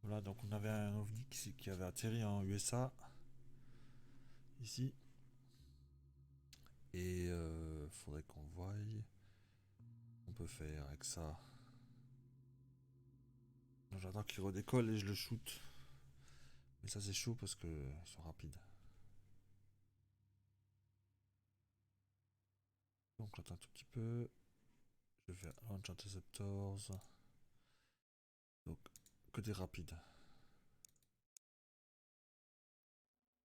Voilà, donc on avait un ovni qui avait atterri en USA, ici. Et faudrait qu'on voie ce qu'on peut faire avec ça. J'attends qu'il redécolle et je le shoot. Mais ça c'est chaud parce que ils sont rapides. Donc j'attends un tout petit peu. Je vais faire Launch Interceptors. Donc côté rapide.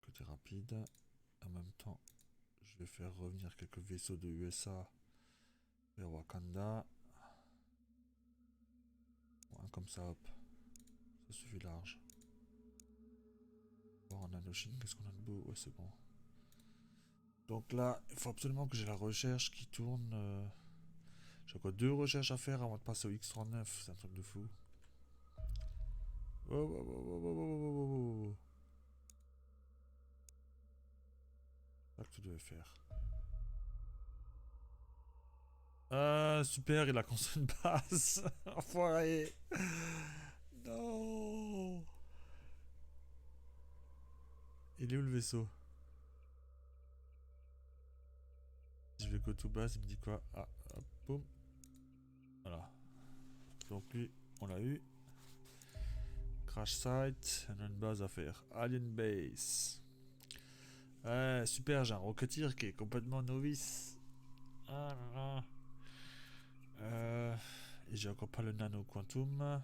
Côté rapide. En même temps, je vais faire revenir quelques vaisseaux de USA vers Wakanda. Bon, un comme ça, hop. Ça suffit large. Bon, en Indochine, qu'est-ce qu'on a de beau? Ouais, c'est bon. Donc là, il faut absolument que j'ai la recherche qui tourne. J'ai encore deux recherches à faire avant de passer au X39. C'est un truc de fou. Oh, oh, oh, oh, oh, oh, oh, oh. C'est ça que tu devais faire. Ah, super, il a construit une base. Enfoiré. Non. Il est où le vaisseau? Je vais go to base, il me dit quoi? Ah, hop, boum. Voilà. Donc lui, on l'a eu. Crash site, on a une base à faire. Alien base. Ouais, super, j'ai un rocketeer qui est complètement novice. Ah là là. Et j'ai encore pas le nano quantum.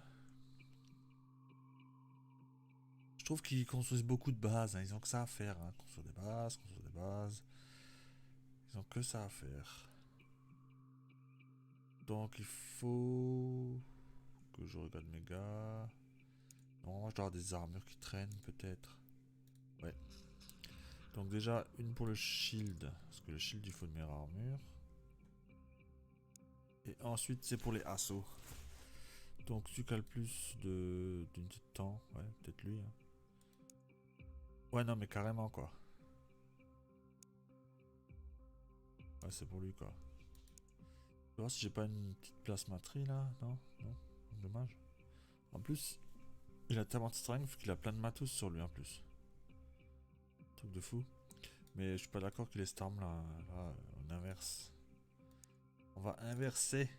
Je trouve qu'ils construisent beaucoup de bases, hein. Ils ont que ça à faire, hein. Construire des bases, construire des bases. Ils ont que ça à faire. Donc il faut que je regarde mes gars. Non, je dois avoir des armures qui traînent peut-être. Ouais. Donc déjà une pour le shield. Parce que le shield il faut une meilleure armure. Et ensuite c'est pour les assauts. Donc celui qui a le plus d'unités de temps. Ouais, peut-être lui. Hein. Ouais non mais carrément quoi. Ouais c'est pour lui quoi. Je vais voir si j'ai pas une petite plasmaterie là. Non, non. Dommage. En plus, il a tellement de strength qu'il a plein de matos sur lui en plus. Truc de fou. Mais je suis pas d'accord qu'il ait cette arme là. Là, on inverse. On va inverser.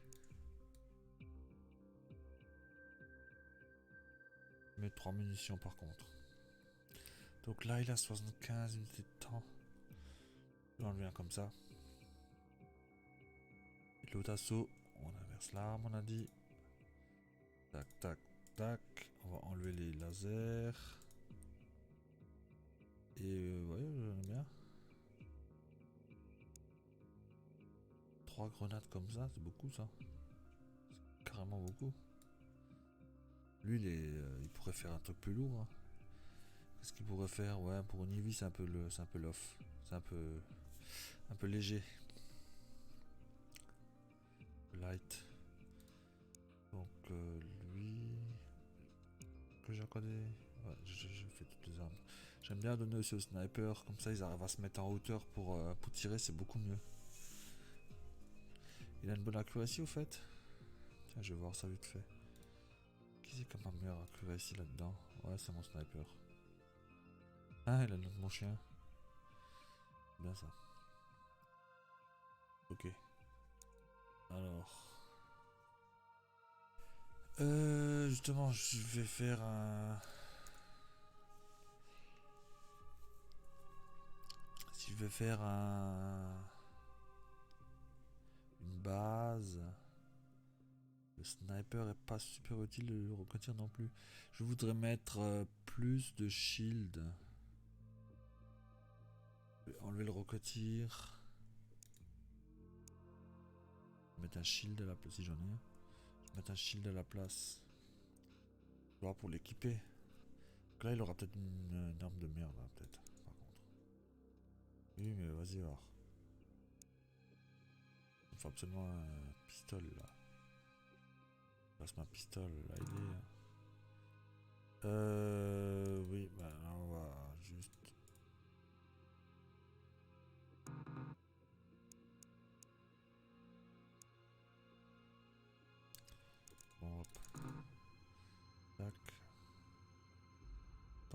Mais 3 munitions par contre. Donc là, il a 75 unités de temps. Je vais enlever un comme ça. Et l'autre assaut, on inverse l'arme, on a dit. Tac, tac, tac. On va enlever les lasers. Et ouais, j'aime bien. 3 grenades comme ça, c'est beaucoup ça. C'est carrément beaucoup. Lui, il pourrait faire un truc plus lourd. Hein. Qu'est-ce qu'il pourrait faire? Ouais, pour une Eevee, c'est un peu l'off. C'est un peu léger. Light. Donc lui, que j'ai encore des... Ouais, je fais toutes les armes. J'aime bien donner aussi au sniper, comme ça ils arrivent à se mettre en hauteur pour tirer, c'est beaucoup mieux. Il a une bonne accuracy au fait. Tiens, je vais voir ça vite fait. Qui c'est comme un meilleur accuracy là-dedans? Ouais, c'est mon sniper. Ah, il a le nom de mon chien. Bien ça. Ok. Alors. Justement, je vais faire un... Si je vais faire une base... Le sniper est pas super utile de le recotir non plus. Je voudrais mettre plus de shield. Je vais enlever le recotir. Mettre un shield à la place si j'en ai un. Je vais mettre un shield à la place. Voir pour l'équiper. Donc là il aura peut-être une arme de merde là, peut-être. Par contre. Oui mais vas-y voir. Il faut absolument un pistolet là. Passe ma pistole là il est. Oui bah là on va juste. Bon hop. Tac.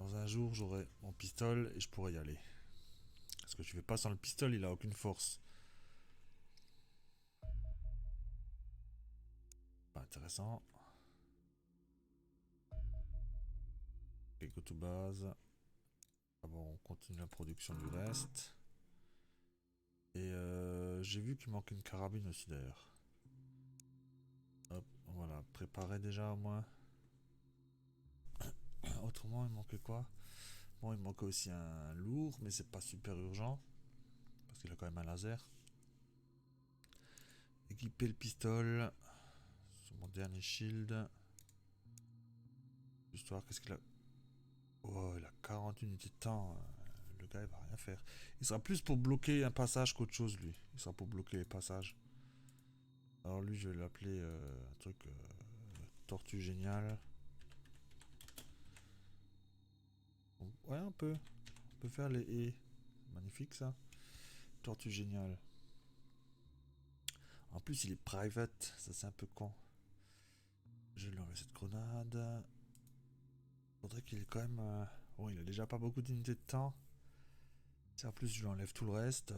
Dans un jour, j'aurai mon pistolet et je pourrai y aller. Parce que je fais pas sans le pistolet, il a aucune force. Pas intéressant. Ok, go to base. Ah bon, on continue la production du reste. Et j'ai vu qu'il manquait une carabine aussi d'ailleurs. Hop, voilà, préparé déjà au moins. Autrement, il manquait quoi? Bon, il manquait aussi un lourd, mais c'est pas super urgent. Parce qu'il a quand même un laser. Équiper le pistolet. Sur mon dernier shield. Histoire, qu'est-ce qu'il a? Oh, il a 40 unités de temps. Le gars, il va rien faire. Il sera plus pour bloquer un passage qu'autre chose, lui. Il sera pour bloquer les passages. Alors lui, je vais l'appeler un truc tortue géniale. Ouais, on peut faire les haies. Magnifique ça. Tortue géniale. En plus, il est private. Ça, c'est un peu con. Je lui enlève cette grenade. Faudrait qu'il ait quand même. Bon, il a déjà pas beaucoup d'unités de temps. Si en plus je lui enlève tout le reste.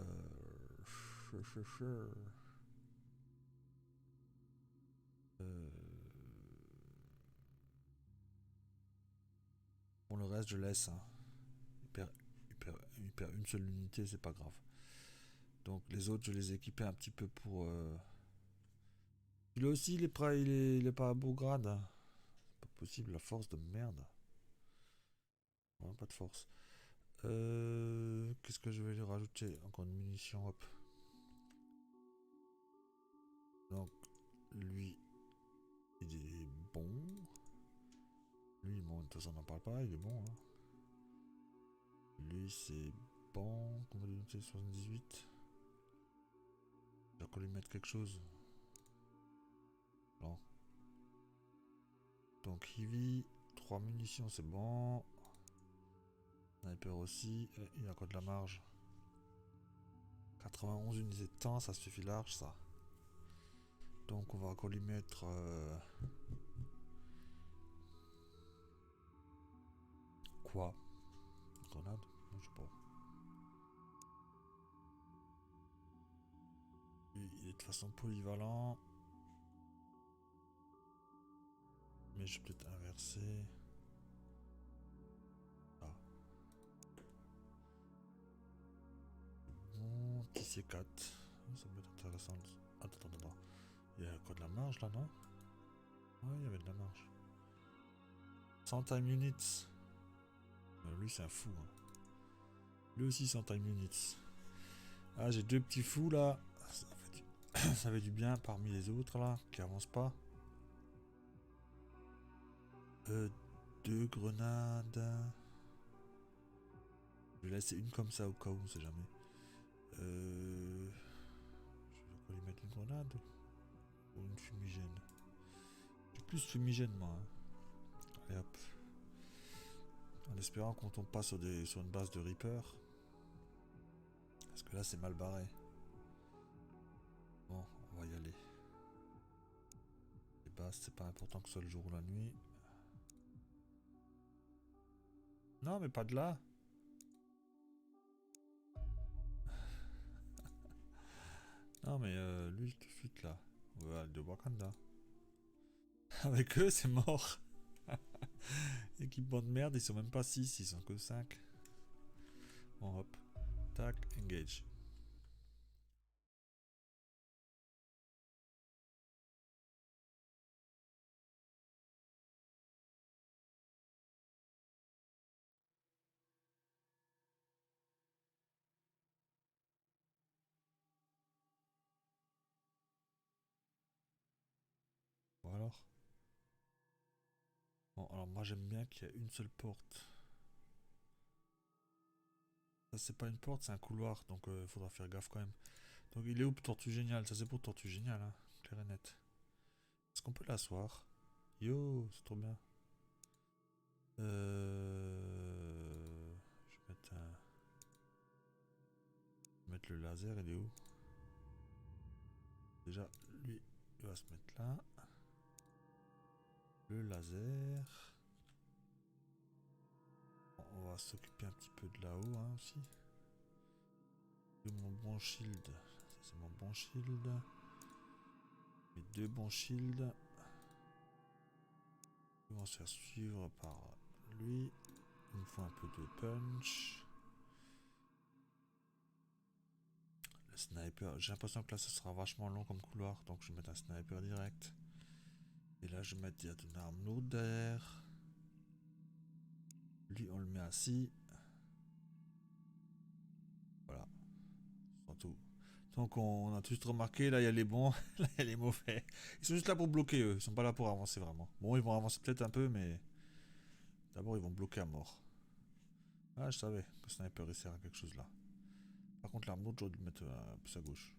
Bon, le reste, je laisse. Hein. Il perd une seule unité, c'est pas grave. Donc les autres, je les équipais un petit peu pour. Lui aussi, il est pas à beau grade. Hein. C'est pas possible, la force de merde. Ouais, pas de force. Qu'est-ce que je vais lui rajouter? Encore une munition, hop. Donc, lui, il est bon. Lui, bon, de toute façon, on n'en parle pas, il est bon. Hein. Lui, c'est bon. Comment lui noter 78. Il va encore lui mettre quelque chose. Non. Donc, Heavy, 3 munitions, c'est bon. Sniper aussi. Il y a encore de la marge. 91 unités de temps, ça suffit large, ça. Donc, on va encore lui mettre. Quoi? Grenade? Non, je sais pas. Lui, il est de toute façon polyvalent. Mais je vais peut-être inverser. Ah. Bon, petit C4. Ça peut être intéressant. Attends. Il y a quoi de la marge là, non? Ouais, il y avait de la marge. 100 time units. Lui, c'est un fou. Hein. Lui aussi, 100 time units. Ah, j'ai deux petits fous là. Ça fait du bien parmi les autres là, qui avancent pas. Deux grenades. Je vais laisser une comme ça au cas où, on sait jamais. Je vais quoi lui mettre une grenade ou une fumigène. J'ai plus fumigène moi. Hein. Allez hop. En espérant qu'on tombe pas sur une base de Reaper. Parce que là c'est mal barré. Bon, on va y aller. Les bases, c'est pas important que ce soit le jour ou la nuit. Non, mais pas de là. Non, mais lui, tout de suite là. Ouais, de Wakanda. Avec eux, c'est mort. Équipement de merde, ils sont même pas 6, ils sont que 5. Bon, hop. Tac, engage. Bon, alors. Bon, alors moi j'aime bien qu'il y a une seule porte. Ça, c'est pas une porte, c'est un couloir, donc il faudra faire gaffe quand même. Donc il est où Tortue Géniale? Ça c'est pour Tortue Géniale, hein, clair et net. Est-ce qu'on peut l'asseoir? Yo, c'est trop bien. Je vais mettre le laser, il est où? Déjà, lui, il va se mettre là. Le laser. Bon, s'occuper un petit peu de là-haut hein, aussi. De mon bon shield. Ça c'est mon bon shield. Mes deux bons shields. Ils vont se faire suivre par lui. Il me faut un peu de punch. Le sniper. J'ai l'impression que là ce sera vachement long comme couloir. Donc je vais mettre un sniper direct. Et là je vais mettre une arme lourde derrière. Lui on le met assis. Voilà. C'est tout. Donc on a tout remarqué, là il y a les bons, là il y a les mauvais. Ils sont juste là pour bloquer eux, ils sont pas là pour avancer vraiment. Bon ils vont avancer peut-être un peu mais d'abord ils vont bloquer à mort. Ah je savais que le sniper il sert à quelque chose là. Par contre l'arme lourde j'aurais dû le mettre plus à gauche.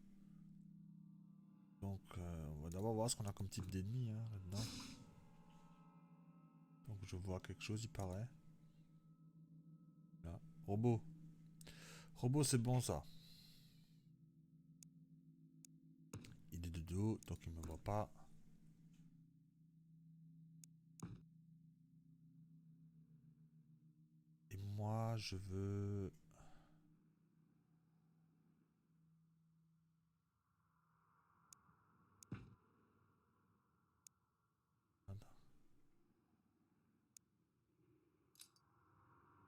Donc on va d'abord voir ce qu'on a comme type d'ennemi hein, là-dedans. Donc je vois quelque chose il paraît. Là. Robot. Robot c'est bon ça. Il est de dos donc il me voit pas. Et moi je veux...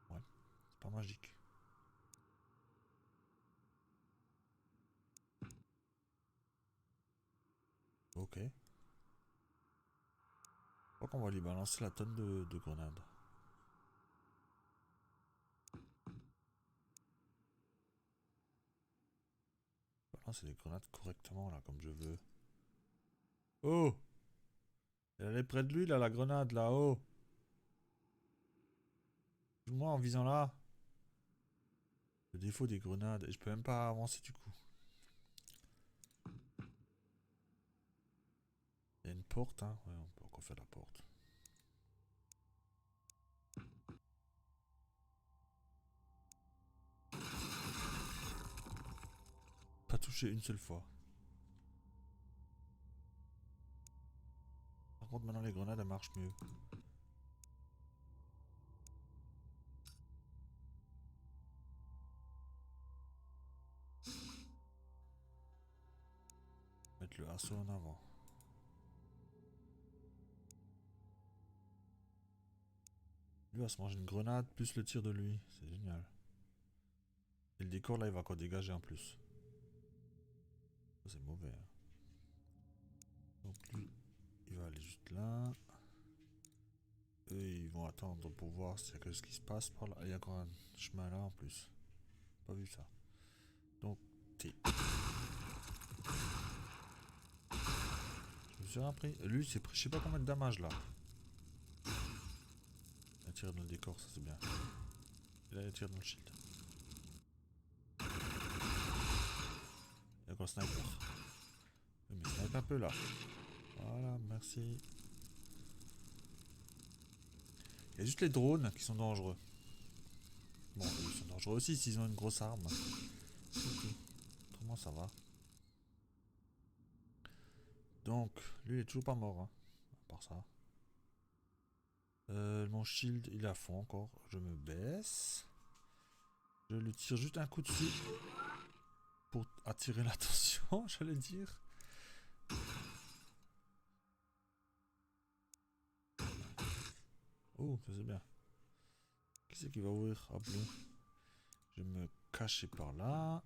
Ouais, c'est pas magique. Ok. Je crois qu'on va lui balancer la tonne de grenades. Balancer les grenades correctement là, comme je veux. Oh! Elle est près de lui là, la grenade là, oh! Moi en visant là. Le défaut des grenades, et je peux même pas avancer du coup. Il y a une porte, hein. Ouais, on peut encore faire la porte. Pas touché une seule fois. Par contre, maintenant les grenades elles marchent mieux. Mettre le assaut en avant. Lui va se manger une grenade plus le tir de lui. C'est génial. Et le décor là il va encore dégager en plus. Ça c'est mauvais. Hein. Donc lui il va aller juste là. Eux ils vont attendre pour voir s'il y a quelque chose qui se passe par là. Il y a encore un chemin là en plus. Pas vu ça. Donc T. Je me suis rappris. Lui c'est pris je sais pas combien de damage là. Il a tiré dans le décor, ça c'est bien. Et là il tire dans le shield. Il y a encore un sniper. Oui, mais snipe un peu là. Voilà, merci. Il y a juste les drones qui sont dangereux. Bon, ils sont dangereux aussi s'ils ont une grosse arme. Autrement ça va. Donc, lui il est toujours pas mort, hein, à part ça. Mon shield il est à fond encore. Je me baisse. Je lui tire juste un coup dessus. Pour attirer l'attention, j'allais dire. Oh, ça c'est bien. Qui c'est qui va ouvrir? Hop là. Je vais me cacher par là.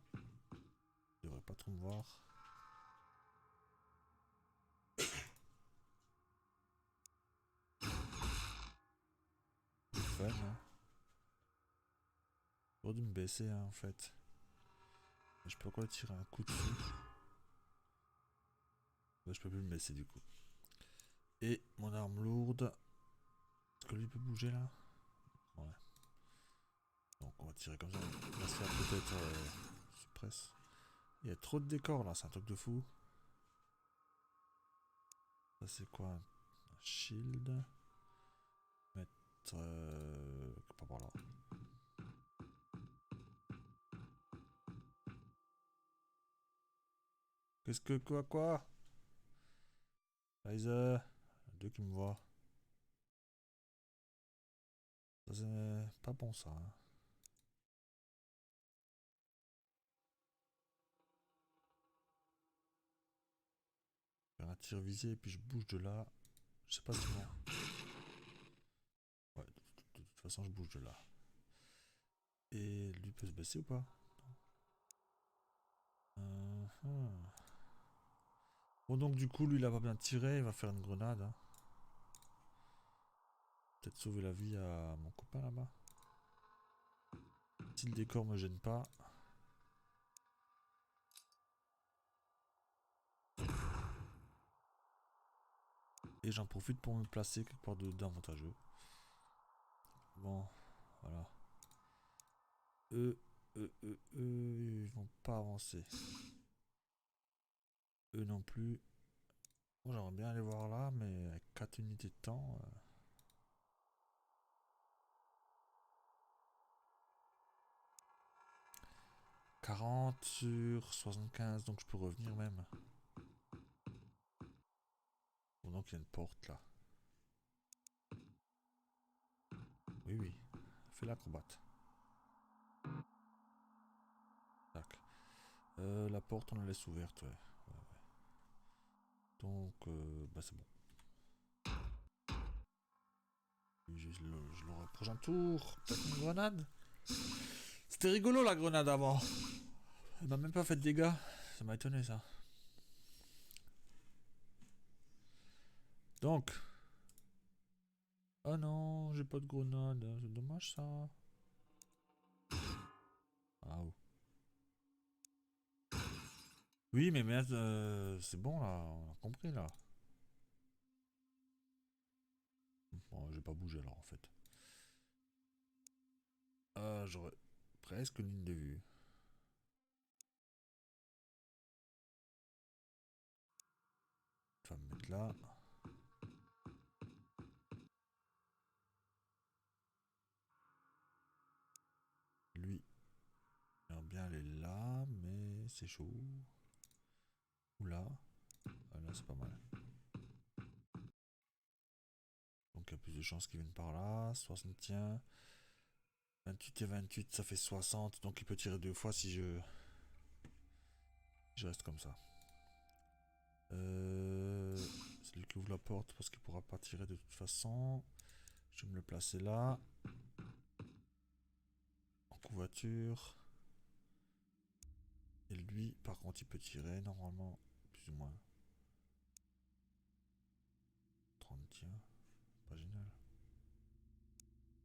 Il devrait pas trop me voir. C'est fun, hein. J'aurais dû me baisser, hein, en fait. Mais je peux encore tirer un coup dessus. Là, je peux plus me baisser du coup. Et mon arme lourde. Est-ce que lui peut bouger là? Ouais. Donc on va tirer comme ça. On va se faire peut-être suppresse. Il y a trop de décors là, c'est un truc de fou. Ça c'est quoi? Un shield. Mettre... pas par là. Qu'est-ce que quoi? Riser. Deux qui me voient. Ça c'est pas bon ça. Hein. Un tir visé et puis je bouge de là. Je sais pas si bon. Ouais, de toute façon je bouge de là. Et lui peut se baisser ou pas? Bon donc du coup lui il a pas bien tiré, il va faire une grenade. Hein. Peut-être sauver la vie à mon copain là-bas. Si le décor me gêne pas. Et j'en profite pour me placer quelque part d'avantageux. Bon, voilà. Ils vont pas avancer. Eux non plus. Bon, j'aimerais bien aller voir là, mais avec 4 unités de temps. 40 sur 75, donc je peux revenir même. Bon, donc il y a une porte là. Oui, oui. Fais l'acrobate. Tac. La porte, on la laisse ouverte, ouais. Donc, bah c'est bon. Je l'aurai au prochain tour. Peut-être une grenade. C'était rigolo la grenade avant. Elle m'a même pas fait de dégâts. Ça m'a étonné ça. Donc. Oh non, j'ai pas de grenade. C'est dommage ça. Ah oh. Oui, mais merde, c'est bon là. On a compris là. Bon, j'ai pas bougé alors en fait. J'aurais presque une ligne de vue. Je vais me mettre là. Lui, j'aimerais bien aller là, mais c'est chaud. Ou là. Ah, là, c'est pas mal. Donc il y a plus de chances qu'il vienne par là. 60 tient. 28 et 28, ça fait 60. Donc il peut tirer 2 fois si je reste comme ça. C'est lui qui ouvre la porte parce qu'il pourra pas tirer de toute façon. Je vais me le placer là. En couverture. Et lui, par contre, il peut tirer normalement, plus ou moins. 30 tiens. Pas génial.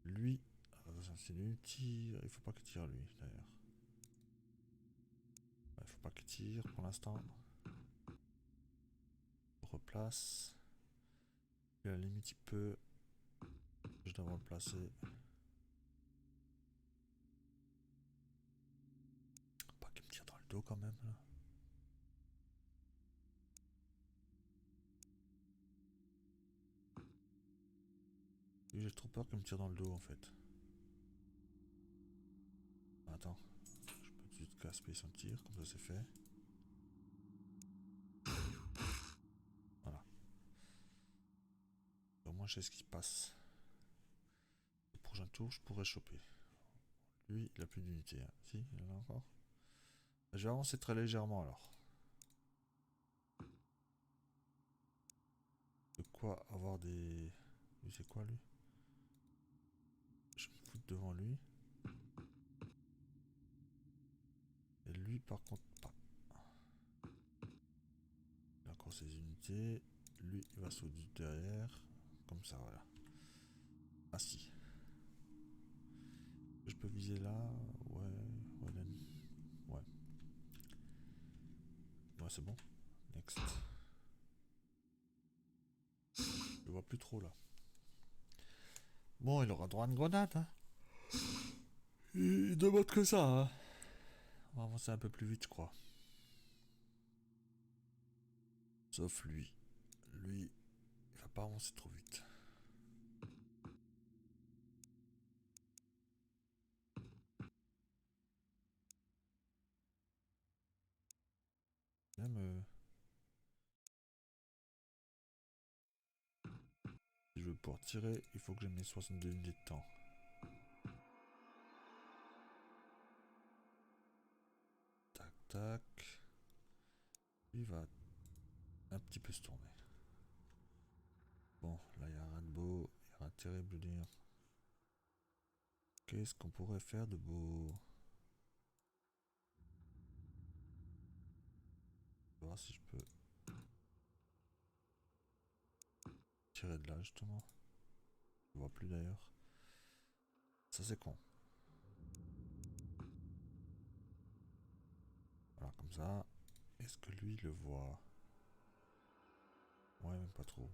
Lui, attention, c'est lui tire. Il faut pas qu'il tire lui d'ailleurs. Il faut pas qu'il tire pour l'instant. Replace. Et à la limite, il peut. Je dois me replacer. Pas qu'il me tire dans le dos quand même là. J'ai trop peur qu'il me tire dans le dos en fait. Attends, je peux juste gaspiller son tir, comme ça c'est fait. Voilà. Au moins je sais ce qui se passe. Le prochain tour, je pourrais choper. Lui, il a plus d'unité. Hein. Si, il en a encore. Je vais avancer très légèrement alors. De quoi avoir des... Lui c'est quoi lui? Je me fous devant lui. Et lui par contre pas. Il a encore ses unités. Lui il va sauter derrière. Comme ça voilà. Ah si. Je peux viser là. Ouais. Ouais. Ouais c'est bon. Next. Je vois plus trop là. Bon il aura droit à une grenade hein. Il demande que ça hein. On va avancer un peu plus vite je crois. Sauf lui. Lui, il va pas avancer trop vite. Même si je veux pouvoir tirer, il faut que j'ai mes 62 unités de temps. attaque. Il va un petit peu se tourner. Bon, là il y a rien de beau, il y a rien de terrible de dire. Qu'est-ce qu'on pourrait faire de beau? Je vais voir si je peux tirer de là justement. Je vois plus d'ailleurs. Ça c'est con. Voilà, comme ça. Est-ce que lui le voit? Ouais, même pas trop.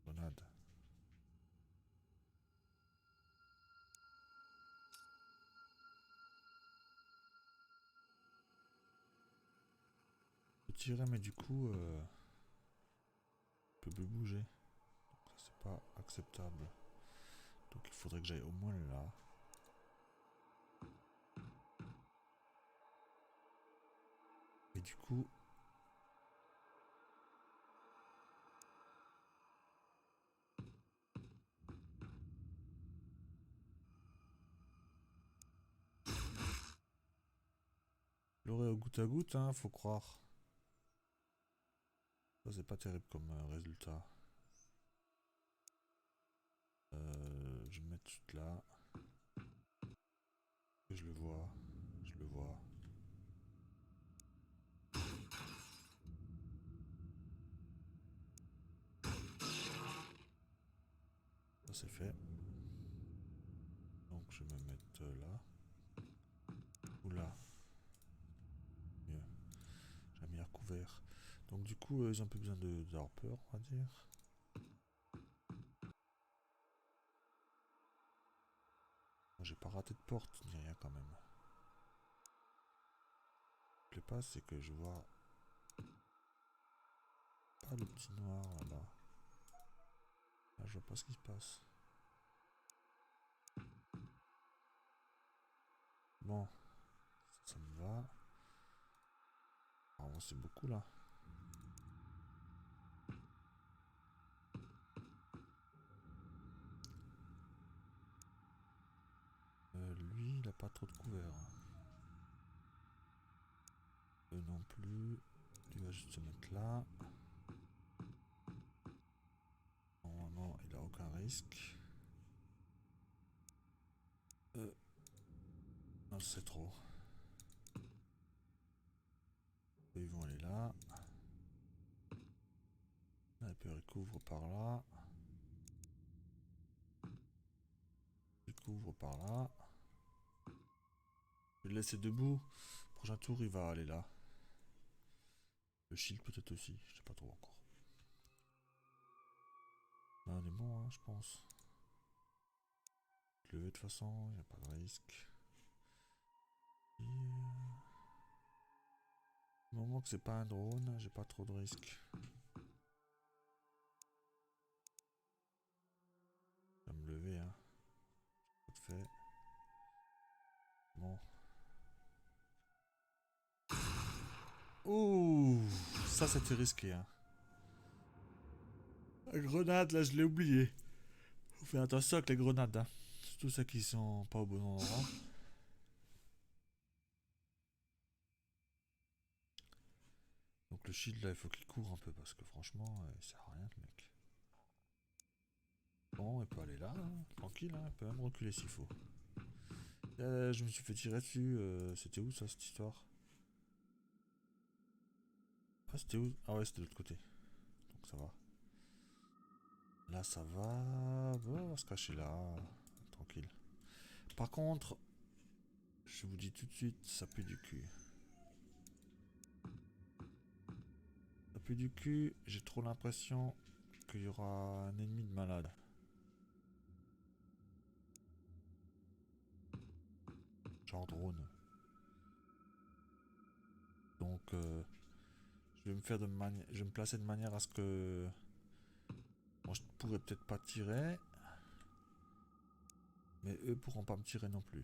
Grenade. Je peux tirer, mais du coup, je peux plus bouger. Donc ça, c'est pas acceptable. Donc il faudrait que j'aille au moins là. Et du coup, l'aurait au goutte à goutte, hein, faut croire. Ça, c'est pas terrible comme résultat. Je vais me mettre juste là. Et je le vois. Je le vois. Ça, c'est fait. Donc, je vais me mettre là. Ou là. Mieux. J'ai un meilleur couvert. Donc, du coup, ils ont un peu besoin d'avoir peur, on va dire. Bon, j'ai pas raté de porte, ni rien quand même. Ce qui me plaît pas, c'est que je vois pas le petit noir là-bas. Là, je vois pas ce qui se passe. Bon, ça me va. Alors, c'est beaucoup là. Lui, il a pas trop de couvert. Eux non plus. Il va juste se mettre là. Normalement, il a aucun risque. Non, c'est trop. Eux, ils vont aller là. Sniper, il couvre par là. Il couvre par là. Je vais le laisser debout. Prochain tour, il va aller là. Le shield peut-être aussi. Je sais pas trop encore. Là, on est bon, hein, je pense. Lever de toute façon, il n'y a pas de risque. Et... Du moment que c'est pas un drone, j'ai pas trop de risque. Je vais me lever, hein. Pas de fait. Bon. Ouh, ça c'était risqué, hein. La grenade, là, je l'ai oublié. Faut faire attention avec les grenades, hein. Surtout ceux qui sont pas au bon endroit. Donc le shield, là, il faut qu'il court un peu parce que franchement, il sert à rien, le mec. Bon, il peut aller là, hein. Tranquille, hein. Il peut même reculer s'il faut. Je me suis fait tirer dessus. C'était où ça, cette histoire? Ah, c'était où? Ah ouais, c'était de l'autre côté. Donc ça va. Là, ça va. Bon, on va se cacher là. Tranquille. Par contre, je vous dis tout de suite, ça pue du cul. Ça pue du cul. J'ai trop l'impression qu'il y aura un ennemi de malade. Genre drone. Donc, je vais me faire je vais me placer de manière à ce que... Bon, je pourrais peut-être pas tirer. Mais eux pourront pas me tirer non plus.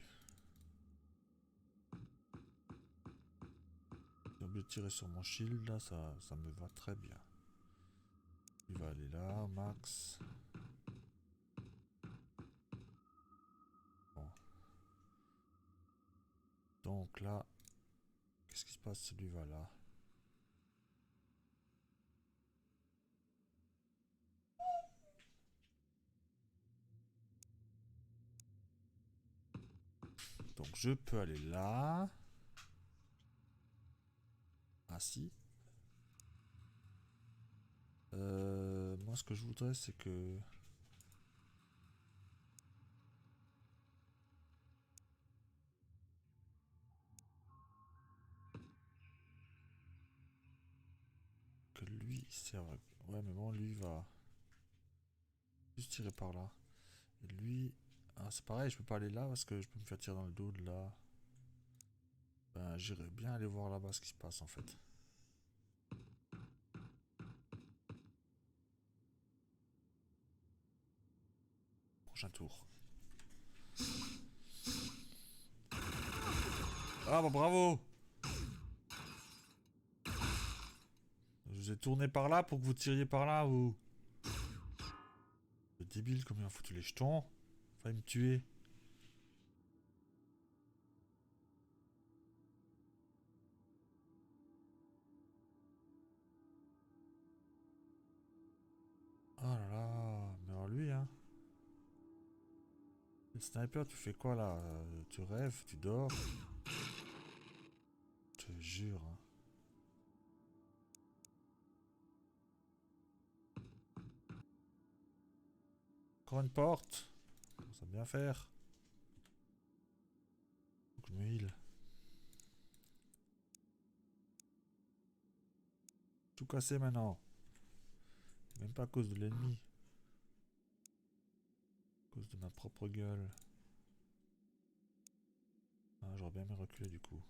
J'ai oublié de tirer sur mon shield, là, ça me va très bien. Il va aller là, max. Bon. Donc là, qu'est-ce qui se passe? Celui va là. Donc je peux aller là. Ah si. Moi ce que je voudrais c'est que... Que lui serve... Ouais mais bon lui va... Juste tirer par là. Et lui... Ah c'est pareil, je peux pas aller là parce que je peux me faire tirer dans le dos de là. Ben j'irais bien aller voir là-bas ce qui se passe en fait. Prochain tour. Ah bah bravo! Je vous ai tourné par là pour que vous tiriez par là, vous. Le débile, comme il a foutu les jetons. Fallait me tuer. Oh là là, mais alors lui, hein. Le sniper, tu fais quoi là? Tu rêves, tu dors? Je te jure, hein. Encore une porte. Ça va bien faire. Faut que je me heal. Tout cassé maintenant. Même pas à cause de l'ennemi. À cause de ma propre gueule. Ah, j'aurais bien aimé reculer du coup.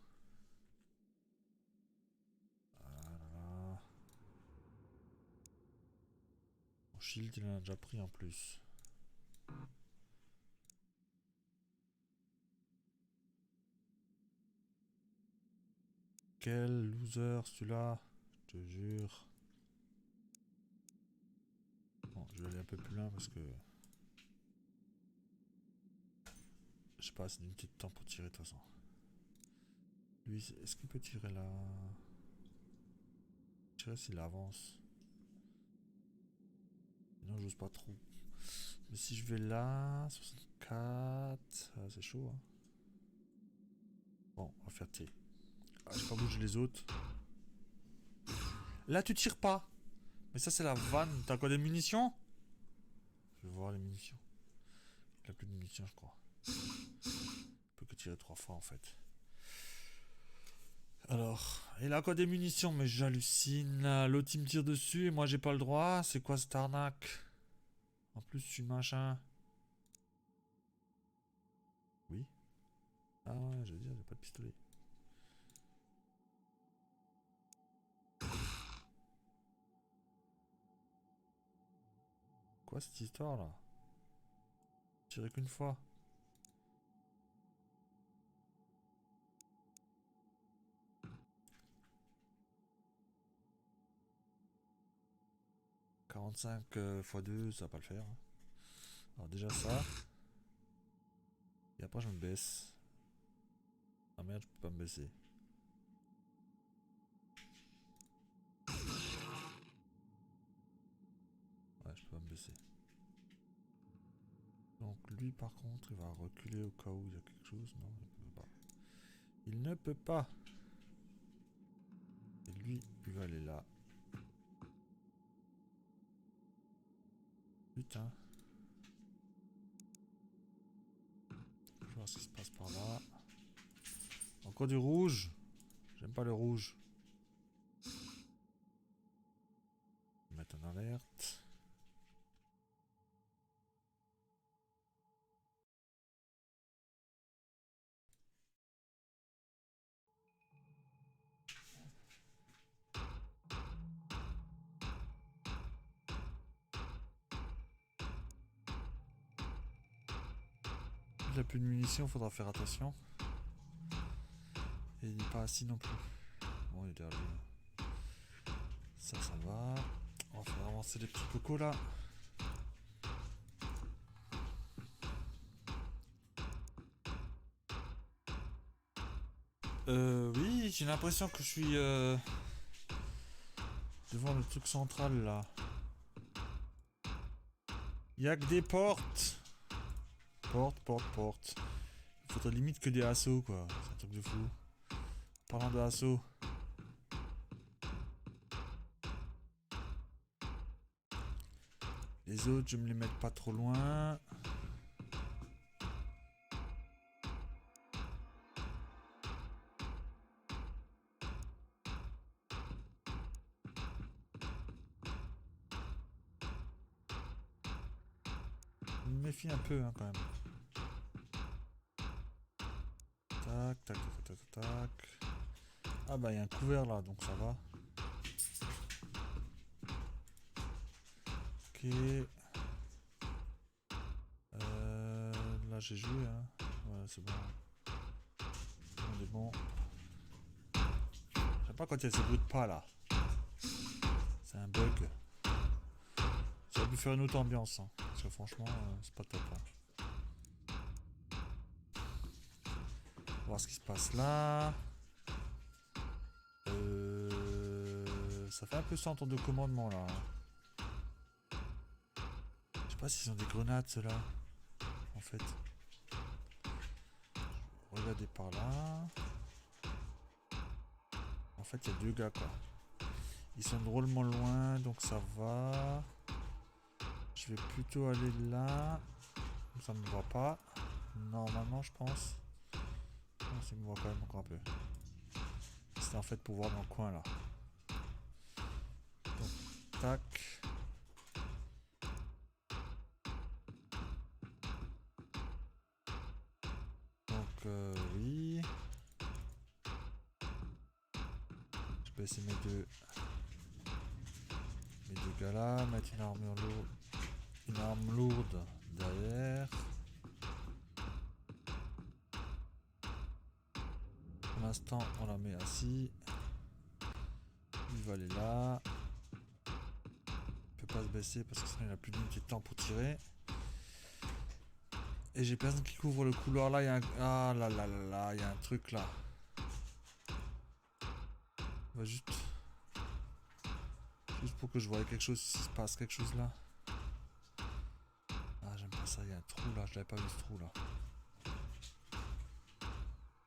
Ah là là. Mon shield, il en a déjà pris en plus. Quel loser celui-là. Je te jure. Bon, je vais aller un peu plus loin parce que... Je sais pas, c'est une petite temps pour tirer de toute façon. Lui, est-ce qu'il peut tirer là? Tirer s'il avance. Non, j'ose pas trop. Mais si je vais là, 64, ah, c'est chaud. Hein. Bon, on va faire T. Ah, j'ai pas bougé les autres. Là, tu tires pas. Mais ça, c'est la vanne. T'as quoi, des munitions? Je vais voir les munitions. Il a plus de munitions, je crois. Il peut que tirer 3 fois en fait. Alors, il a quoi des munitions? Mais j'hallucine. L'autre il me tire dessus et moi j'ai pas le droit. C'est quoi cette arnaque? En plus, je suis machin. Oui. Ah ouais, je veux dire, j'ai pas de pistolet. Quoi cette histoire là? Tirer qu'une fois. « 45 x 2, ça va pas le faire. Hein. Alors déjà ça. Et après je me baisse. Ah merde, je peux pas me baisser. Ouais, je peux pas me baisser. Donc lui par contre, il va reculer au cas où il y a quelque chose. Non, il peut pas. Il ne peut pas. Et lui, il va aller là. Putain. Je vais voir ce qui se passe par là. Encore du rouge. J'aime pas le rouge. Mettre en alerte. Il a plus de munitions, faudra faire attention. Et il n'est pas assis non plus. Bon, il est derrière lui. Ça va. On va faire avancer les petits cocos là. Oui, j'ai l'impression que je suis devant le truc central là. Y'a que des portes. Porte, porte, porte. Il faudrait limite que des assauts quoi. C'est un truc de fou. Parlant de assaut. Les autres, je me les mets pas trop loin. Je me méfie un peu hein, quand même. Tac, tac, tac, tac, tac, tac. Ah bah il y a un couvert là, donc ça va. Ok. Là j'ai joué hein. Ouais c'est bon. On est bon. J'aime pas quand il y a ces bruits de pas là. C'est un bug. J'aurais pu faire une autre ambiance hein. Parce que franchement c'est pas top hein. On va voir ce qui se passe là. Ça fait un peu centre de commandement là. Je sais pas s'ils ont des grenades ceux-là. En fait. Regardez par là. En fait il y a deux gars quoi. Ils sont drôlement loin donc ça va. Je vais plutôt aller là. Ça me voit pas. Normalement je pense. Non, ça me voit quand même encore un peu. C'était en fait pour voir dans le coin là. Donc tac. Donc oui. Je peux essayer mes deux gars là. Mettre une armure lourde. Une arme lourde derrière. Pour l'instant on la met assis. Il va aller là. Il peut pas se baisser parce que sinon il a plus d'unité de temps pour tirer. Et j'ai personne qui couvre le couloir là. Il y a un... Ah là là là là. Il y a un truc là. On va juste... Juste pour que je voie quelque chose, s'il se passe quelque chose là. Ah j'aime pas ça, il y a un trou là, je l'avais pas vu ce trou là.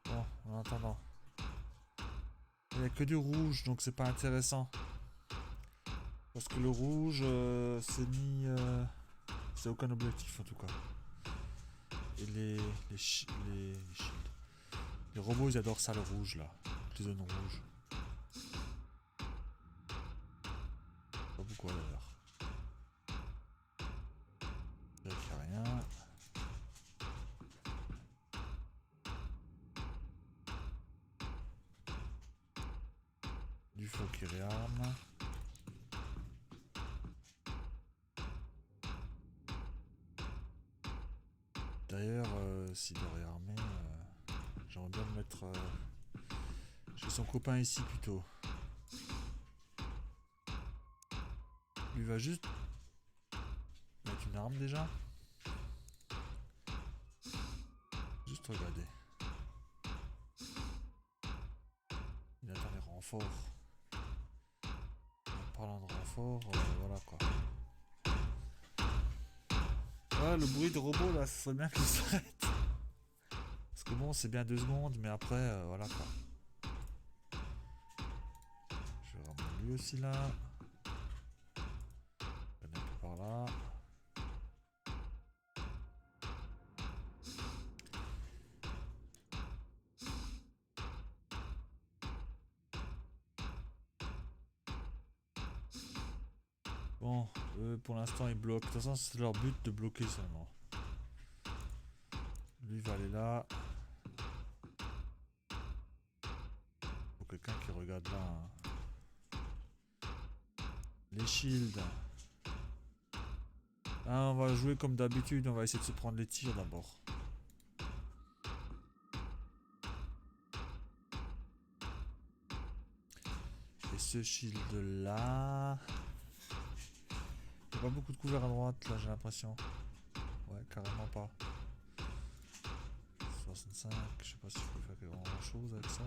Bon, en attendant. Il n'y a que du rouge, donc c'est pas intéressant. Parce que le rouge, c'est ni... c'est aucun objectif en tout cas. Et les robots ils adorent ça le rouge là. Les zones rouges. Pas beaucoup d'ailleurs. Là il n'y a rien. Du faux qui réarme. D'ailleurs, s'il doit réarmer, j'aimerais bien me mettre chez son copain ici plutôt. Lui va juste mettre une arme déjà. Juste regarder. Il attend les renforts. En parlant de renforts, voilà quoi. Ouais, le bruit de robot là, ce serait bien qu'il s'arrête. Parce que bon, c'est bien 2 secondes, mais après, voilà quoi. Je vais ramener lui aussi là. Je vais un peu par là. Bon, eux pour l'instant ils bloquent. De toute façon, c'est leur but de bloquer seulement. Lui va aller là. Faut quelqu'un qui regarde là. Hein. Les shields. Ah, on va jouer comme d'habitude, on va essayer de se prendre les tirs d'abord. Et ce shield là. Il n'y a pas beaucoup de couverts à droite là, j'ai l'impression. Ouais, carrément pas. 65, je sais pas si je peux faire grand chose avec ça.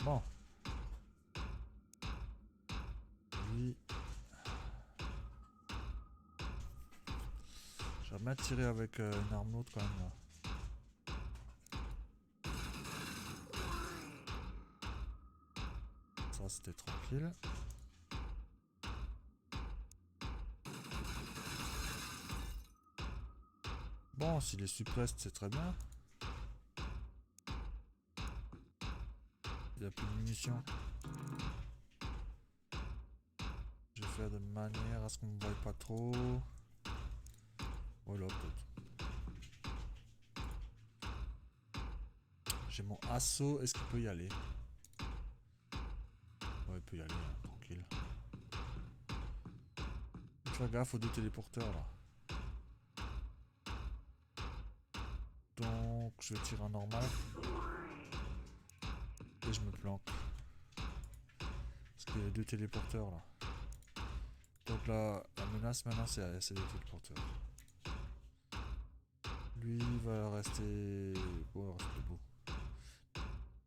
Bon. Lui. J'aimerais bien tirer avec une arme lourde quand même là. Ça c'était tranquille. Bon, s'il est suppressed, c'est très bien. Il n'y a plus de munitions. Je vais faire de manière à ce qu'on ne me voie pas trop. Voilà, peut-être. J'ai mon assaut. Est-ce qu'il peut y aller? Ouais, il peut y aller, hein, tranquille. Fais gaffe aux deux téléporteurs là. Donc, je vais tirer en normal. Et je me planque. Parce qu'il y a les deux téléporteurs là. Donc là, la menace maintenant, c'est les téléporteurs. Lui, il va rester... Bon, il va rester debout.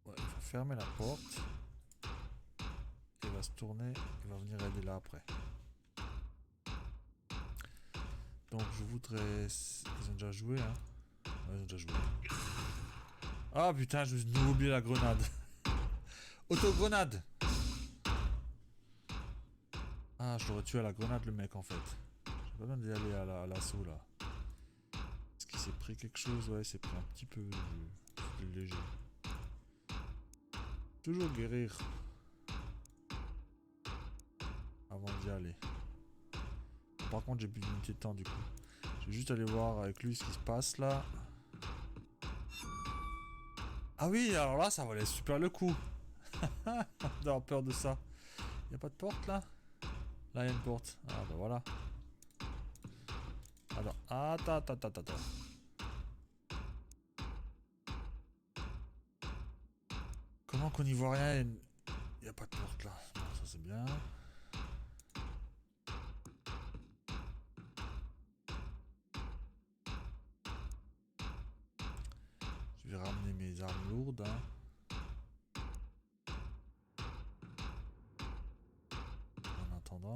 Ouais, il va fermer la porte. Il va se tourner. Il va venir aider là après. Donc, je voudrais... Ils ont déjà joué, hein. Ouais, ils ont déjà joué. Ah putain, je me suis oublié la grenade. Auto-grenade. Ah, je l'aurais tué à la grenade le mec en fait. J'ai pas besoin d'y aller à l'assaut là. Est-ce qu'il s'est pris quelque chose? Ouais, il s'est pris un petit peu. C'était léger. Toujours guérir. Avant d'y aller. Par contre, j'ai plus d'unité de temps du coup. Je vais juste aller voir avec lui ce qui se passe là. Ah oui, alors là, ça valait super le coup. D'avoir peur de ça. Y a pas de porte là? Là, il y a une porte. Ah bah voilà. Alors, attends. Comment qu'on y voit rien? Il n'y a pas de porte là. Bon, ça c'est bien. Je vais ramener mes armes lourdes. Hein. En attendant.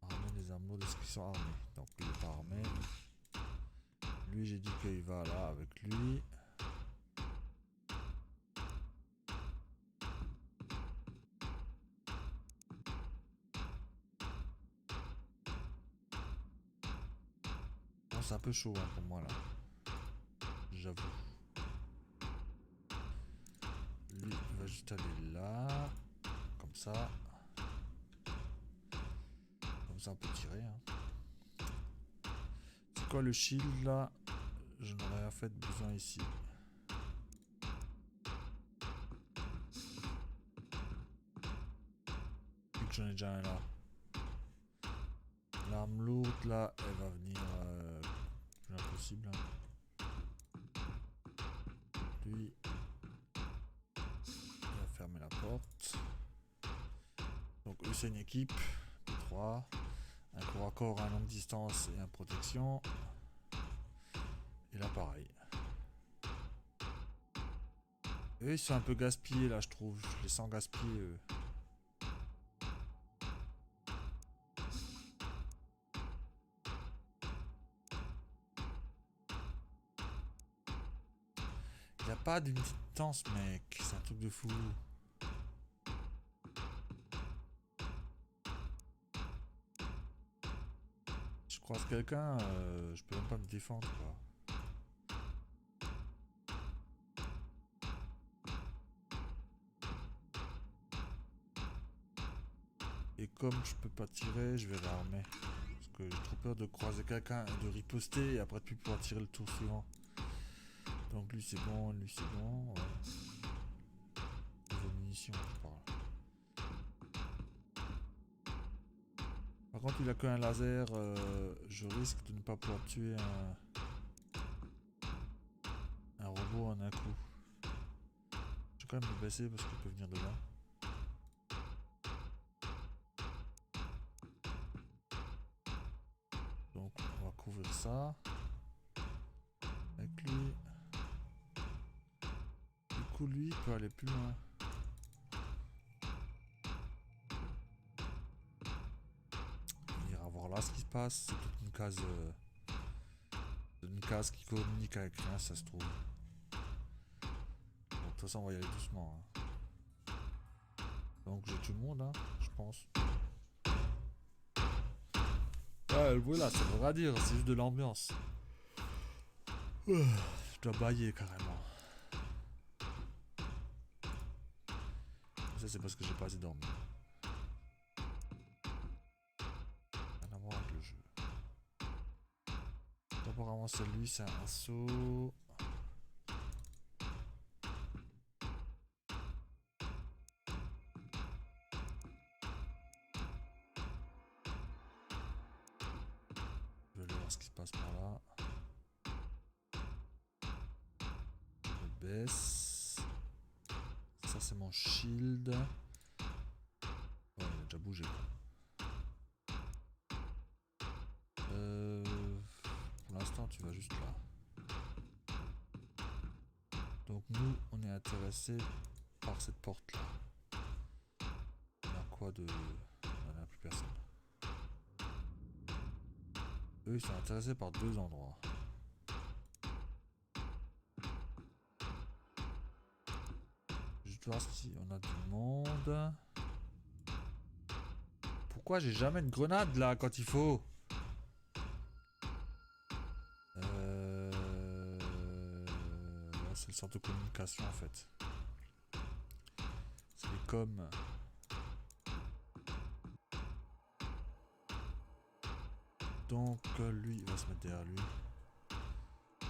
Ramener les armes lourdes. Est-ce qu'ils sont armés? Donc il n'est pas armé. Lui j'ai dit qu'il va là avec lui. Bon, c'est un peu chaud hein, pour moi là. J'avoue. Lui il va juste aller là. Comme ça. Comme ça on peut tirer. Hein. C'est quoi le shield là? Je n'aurais en fait besoin ici. Vu que j'en ai déjà un là. L'arme lourde là, elle va venir plus impossible. Hein. Lui, il va fermer la porte. Donc eux c'est une équipe de 3. Un corps à corps à longue distance et un protection. Et là pareil. Eux ils sont un peu gaspillés là je trouve. Je les sens gaspillés eux. Il a pas d'une petite danse mec. C'est un truc de fou. Je croise quelqu'un, je peux même pas me défendre quoi. Et comme je peux pas tirer, je vais réarmer. Parce que j'ai trop peur de croiser quelqu'un, de riposter et après de plus pouvoir tirer le tour suivant. Donc lui c'est bon, lui c'est bon. Ouais. Niveau munitions, je parle. Par contre il a qu'un laser, je risque de ne pas pouvoir tuer un robot en un coup. Je vais quand même me baisser parce qu'il peut venir de là. ça. Avec lui. Du coup, lui, il peut aller plus loin. Il ira voir là ce qui se passe. C'est toute une case... une case qui communique avec rien, ça se trouve. Bon, de toute façon, on va y aller doucement. Hein. Donc, j'ai tout le monde, hein, je pense. Ouais, le bruit là, ça veut rien dire, c'est juste de l'ambiance. Je dois bailler carrément. Ça, c'est parce que j'ai pas assez dormi. Rien à voir avec le jeu. D'abord avancer lui, c'est un saut. Je vais aller voir ce qui se passe par là. Je me baisse. Ça, c'est mon shield. Ouais, il a déjà bougé. Pour l'instant, tu vas juste là. Donc nous, on est intéressé par cette porte-là. On a quoi de... On n'a plus personne. Eux, ils sont intéressés par deux endroits. Je dois voir si on a du monde. Pourquoi j'ai jamais une grenade là quand il faut? C'est le centre de communication en fait. C'est les coms. Donc lui il va se mettre derrière lui.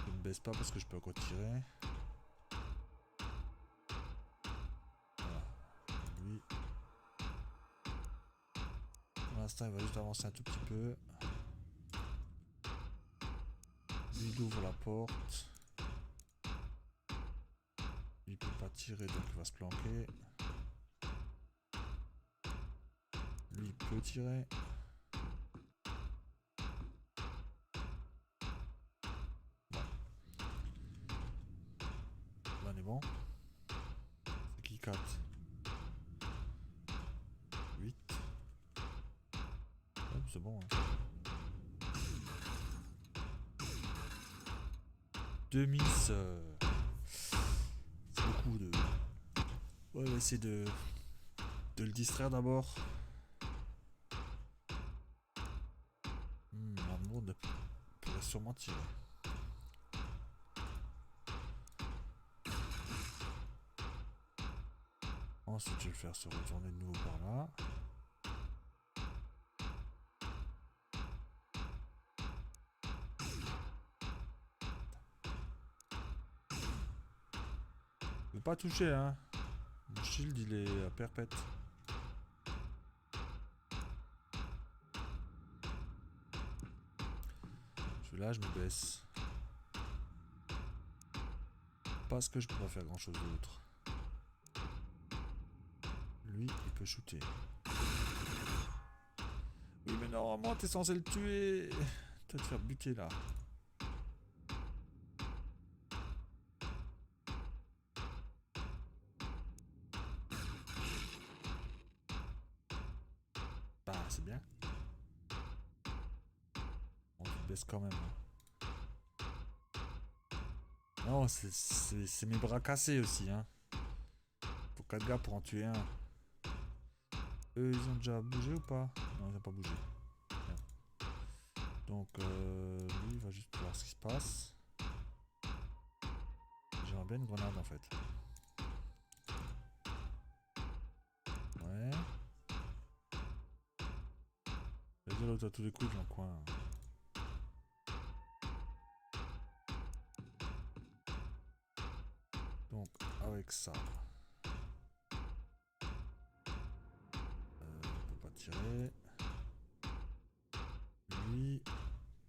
Je ne baisse pas parce que je peux encore tirer. Voilà. Lui. Pour l'instant il va juste avancer un tout petit peu. Lui il ouvre la porte. Il peut pas tirer donc il va se planquer. Lui il peut tirer. Bon. Là on est bon. C'est qui 4 8. Ouais, c'est bon. Hein. 2 miss. C'est beaucoup de... Ouais, on va essayer de le distraire d'abord. La monde pourrait sûrement tirer. Ensuite, je vais le faire se retourner de nouveau par là. Je vais pas toucher, hein. Mon shield, il est à perpète. Celui-là, je me baisse. Parce que je peux pas faire grand-chose d'autre. Lui, il peut shooter. Oui, mais normalement, t'es censé le tuer. Tu vas te faire buter, là. Bah, c'est bien. On te baisse quand même. Non, c'est mes bras cassés aussi, hein. Faut 4 gars pour en tuer un. Eux, ils ont déjà bougé ou pas? Non, ils n'ont pas bougé. Bien. Donc, lui, il va juste voir ce qui se passe. J'aimerais bien une grenade, en fait. Ouais. Vas-y, l'autre à tous les coups, dans le coin. Donc, avec ça. On peut pas tirer. Lui,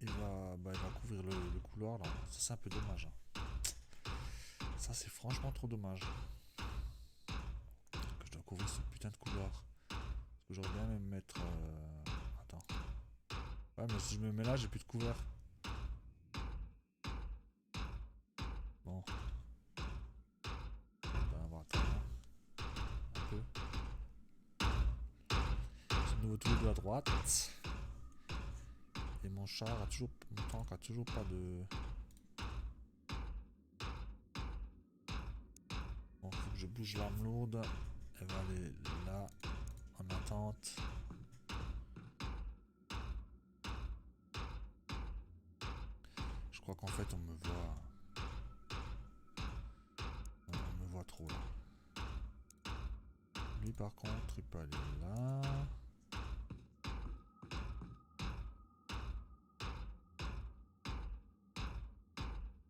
il va couvrir le couloir, là. Ça, c'est un peu dommage. Hein. Ça, c'est franchement trop dommage. Que je dois couvrir ce putain de couloir. Parce que j'aurais bien aimé me mettre... Attends. Ouais, mais si je me mets là, j'ai plus de couvert. nouveau tous les deux à droite. Et mon char a toujours... Mon tank a toujours pas de... Bon, faut que je bouge l'arme lourde. Elle va aller là, en attente. Je crois qu'en fait on me voit... On me voit trop là. Lui par contre, il peut aller là.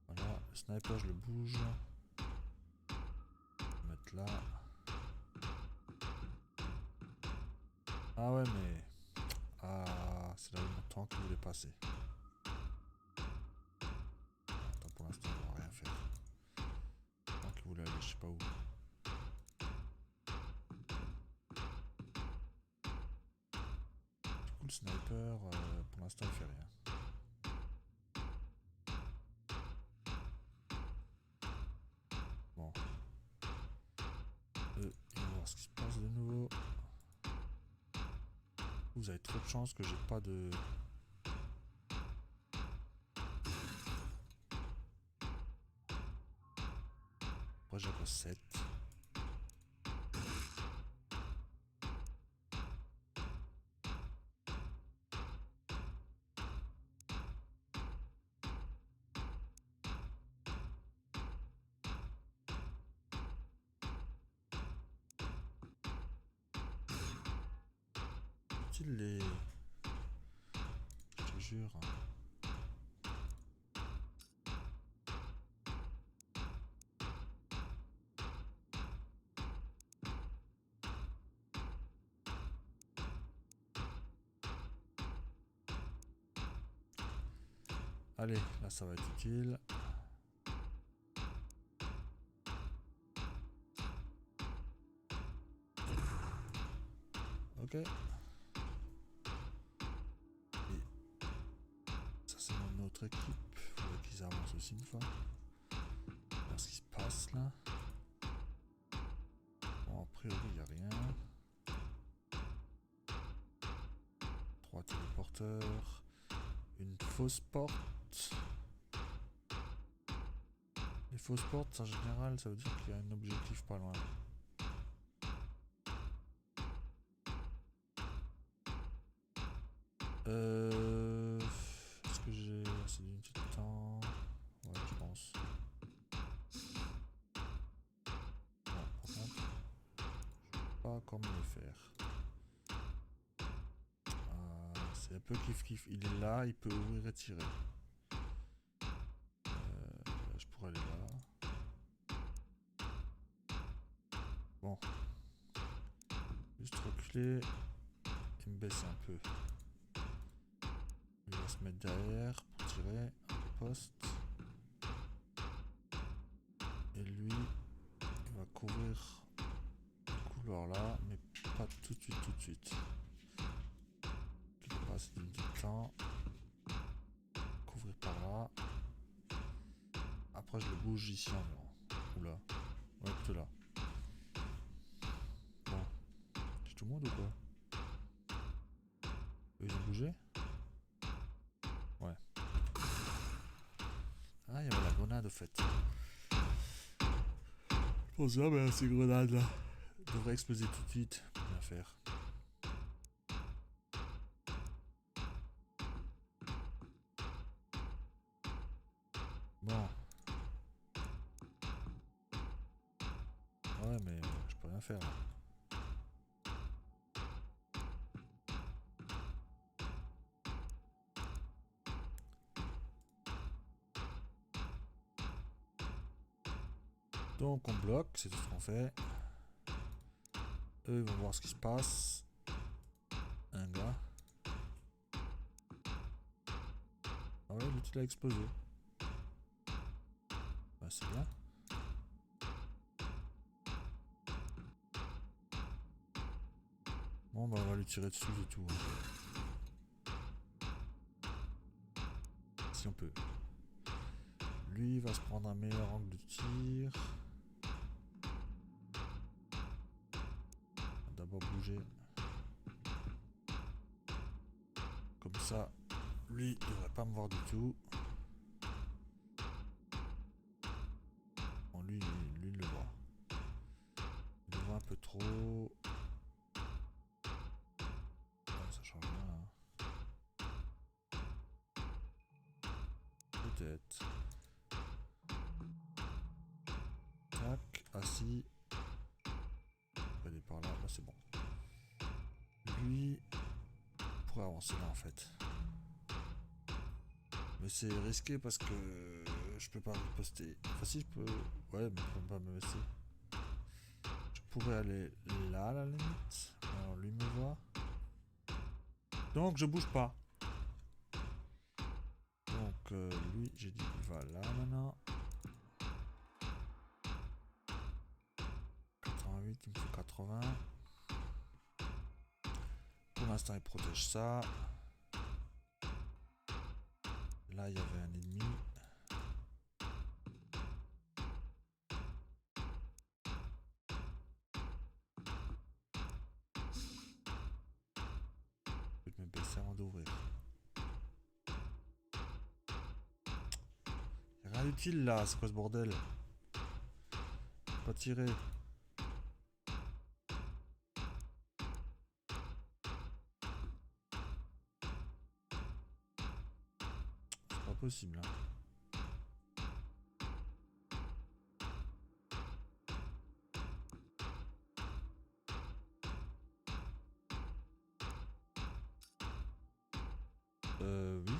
Voilà, le sniper je le bouge. Je vais mettre là. Ah ouais mais... Ah, c'est là où mon tank voulait passer. Attends, pour l'instant on va rien faire. Le tank voulait aller je sais pas où. Du coup le sniper, pour l'instant il fait rien. Bon. On va voir ce qui se passe de nouveau. Vous avez trop de chance que j'ai pas de... Moi j'ai que 7. Faut-il les... Je te jure. Allez, là ça va être utile. Ok. Et ça c'est mon autre équipe. Il faudrait qu'ils avancent aussi une fois. Voir ce qui se passe là. Bon, a priori il n'y a rien. 3 téléporteurs. Une fausse porte. Les fausses portes en général ça veut dire qu'il y a un objectif pas loin. Est-ce que j'ai assez d'unités de temps? Ouais, je pense. Bon, par contre, je vais pas comment le faire. C'est un peu kiff-kiff. Il est là, il peut ouvrir et tirer. Je pourrais aller là. Bon. Juste reculer et me baisser un peu. Il va se mettre derrière pour tirer un poste. Et lui, il va couvrir le couloir là, mais pas tout de suite. Il va passer du temps. Couvrir par là. Après je le bouge ici en blanc. Oula. Ouais, plutôt là. Bon. J'ai tout le monde ou quoi? Ils ont bougé? Ouais. Ah, il y avait la grenade au fait. Je pense que ben, ces grenades là devraient exploser tout de suite. Bien faire. Bon. Ouais, mais je peux rien faire là. Donc on bloque, c'est tout ce qu'on fait. Eux ils vont voir ce qui se passe. Un gars. Ah ouais, l'outil a explosé. Bah c'est bien. Bon bah on va lui tirer dessus et tout. Si on peut. Lui il va se prendre un meilleur angle de tir. D'abord bouger. Comme ça, lui, il devrait pas me voir du tout. Bon, lui, il le voit. Il le voit un peu trop. Ah, ça change rien. Hein. Peut-être. Tac, assis. Il est par là, là c'est bon. Lui pourrait avancer là en fait. Mais c'est risqué parce que je peux pas riposter. Enfin si je peux. Ouais, mais je peux pas me laisser. Je pourrais aller là à la limite. Alors lui me voit. Donc je bouge pas. Donc lui j'ai dit il va là maintenant. 88, il me faut 80. Pour l'instant il protège ça. Là il y avait un ennemi. Je vais me baisser avant d'ouvrir. Rien d'utile là, c'est quoi ce bordel? Pas tirer. C'est pas possible hein. Oui.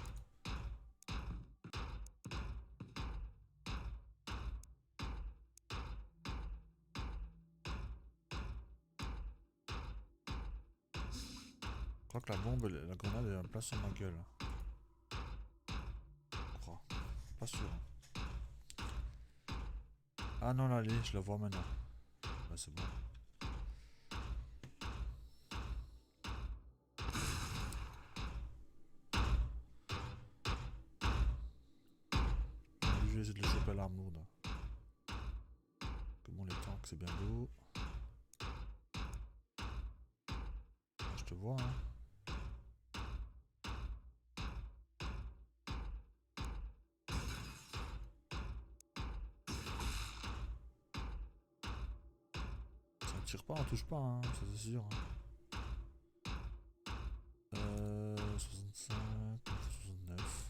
Je crois que la bombe, la grenade est en place sur ma gueule. Je crois. Pas sûr. Ah non, là, allez, je la vois maintenant. Bah, c'est bon. Je vais essayer de le choper à l'arme lourde. Que bon, les tanks, c'est bien beau. Ah, je te vois, hein. Ça ne tire pas, on touche pas, hein, ça c'est sûr. 65, 69.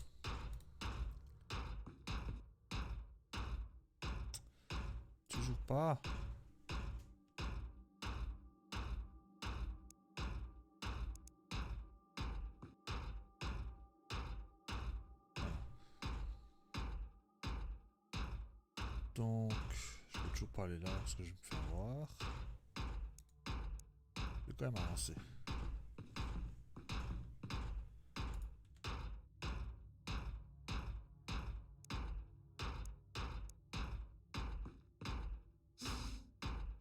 Toujours pas. Donc, je peux toujours pas aller là parce que je me fais avoir. Je vais quand même avancer.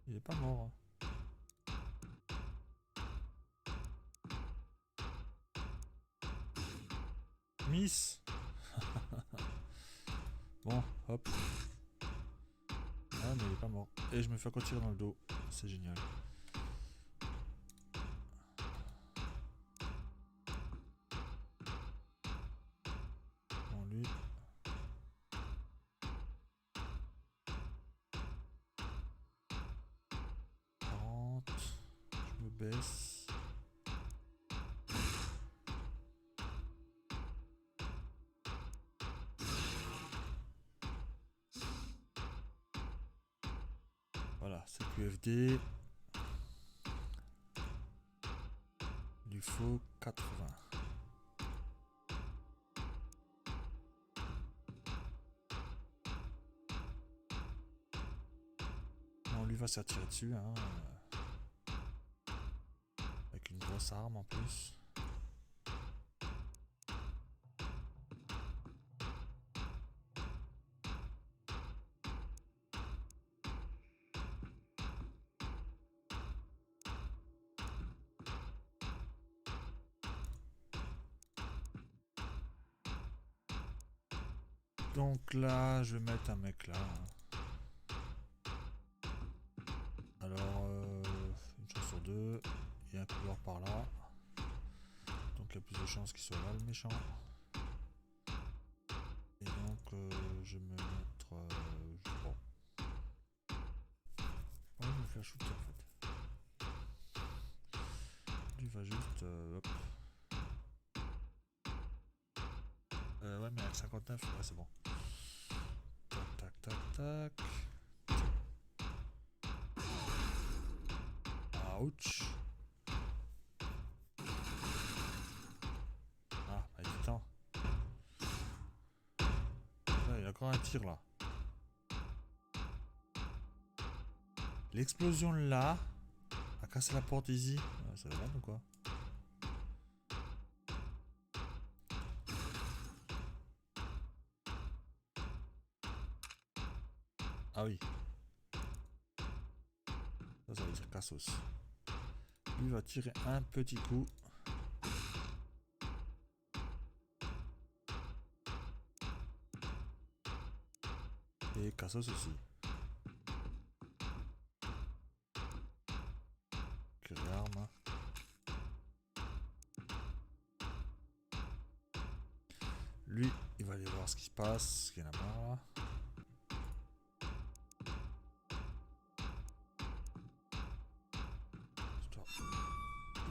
Il est pas mort. Hein. Miss. Bon, hop. Ah mais il est pas mort. Et je me fais encore tirer dans le dos. C'est génial. Bon lui. 40. Je me baisse. Voilà, c'est QFD. Il lui faut 80. On lui va se tirer dessus, hein. Avec une grosse arme en plus. Donc là, je vais mettre un mec là. Alors, une chance sur deux. Il y a un couloir par là. Donc Donc il y a plus de chances qu'il soit là le méchant. Et donc je vais me mettre... je sais pas. Ouais, je vais me faire shooter en fait. Lui va juste... hop. Ouais mais avec 59, ouais c'est bon. Tac tac tac tac. Ouch. Ah, bah putain. Là, il y a encore un tir là. L'explosion là a cassé la porte easy. Ah, ça va ou quoi? Ah oui. Ça veut dire cassos. Lui va tirer un petit coup. Et cassos aussi. Que arme. Lui, il va aller voir ce qui se passe. Il y en a marre là.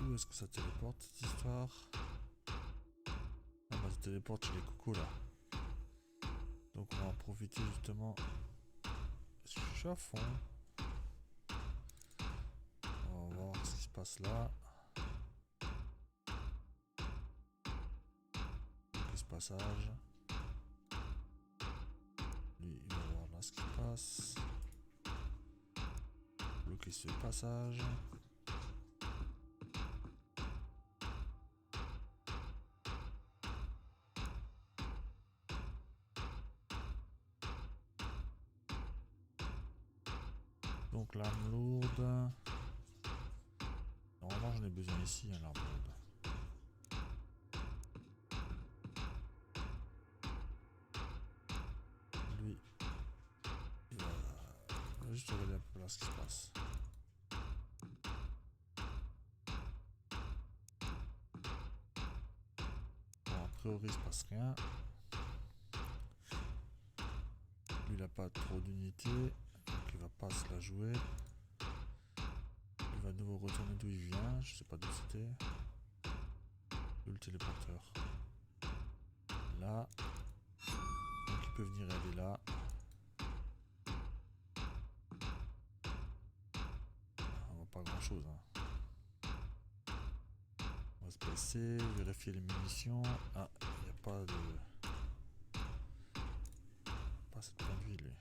Où est-ce que ça téléporte cette histoire? Ah bah ça téléporte chez les coucous là. Donc on va en profiter justement. Est-ce que je suis à fond? On va voir ce qui se passe là. Ce passage. Lui il va voir là ce qui se passe. Bloquer ce passage. Donc l'arme lourde. Normalement j'en ai besoin ici, hein, l'arme lourde. Lui, il va juste regarder un peu là ce qui se passe. Bon, a priori il se passe rien. Lui il a pas trop d'unités, donc il va pas se la jouer. Il va de nouveau retourner d'où il vient, je sais pas d'où c'était. D'où le téléporteur. Là. Donc il peut venir aller là. On voit pas grand chose. Hein. On va se baisser, vérifier les munitions. Ah, il n'y a pas de... Pas cette point de vie lui.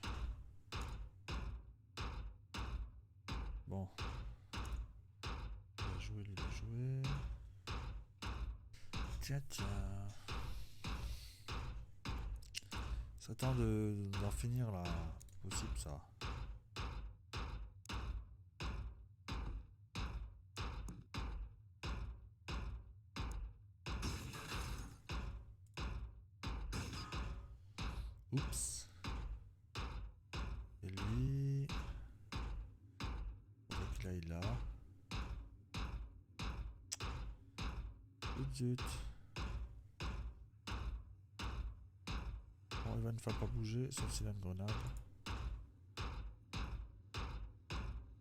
Bon. Il a joué, lui il a joué. Tiens, tiens. Ça tente d'en finir là. Possible ça. Oups. Et lui... Faudrait qu'il aille là. Zut. Bon, il va ne pas bouger, sauf s'il a une grenade.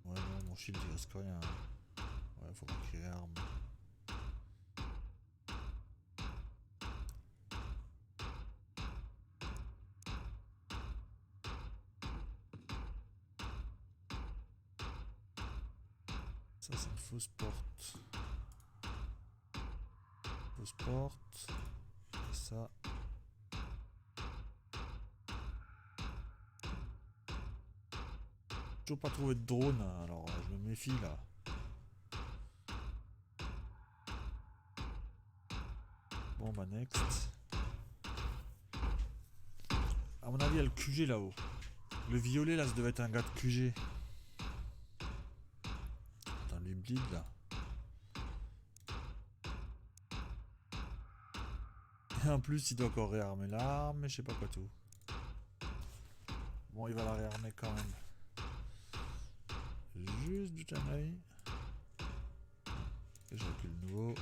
Ouais, non, mon shield il risque rien. Ouais, faut pas qu'il réarme. Ça, c'est une fausse porte. Fausse porte. Et ça. Toujours pas trouvé de drone, alors je me méfie là. Bon bah next. À mon avis il y a le QG là-haut. Le violet là ça devait être un gars de QG. Attends, lui bleed là. Et en plus il doit encore réarmer l'arme et je sais pas quoi tout. Bon il va la réarmer quand même. Juste du œil. Et je recule de nouveau.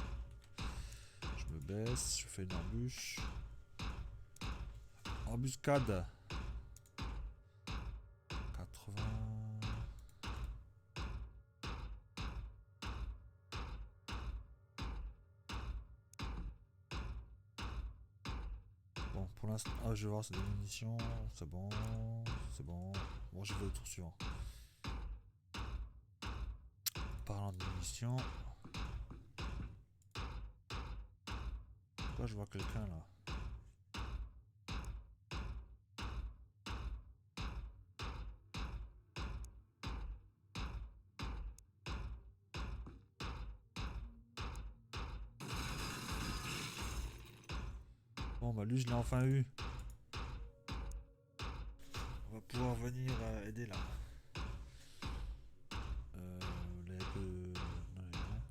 Je Je me baisse, je fais une embûche. Embuscade. 80. Bon, pour l'instant, je vais voir ces munitions. C'est bon, c'est bon. Bon, je vais au tour suivant. Parlant de munitions. Pourquoi je vois quelqu'un là? Bon, bah lui, je l'ai enfin eu. On va pouvoir venir aider là.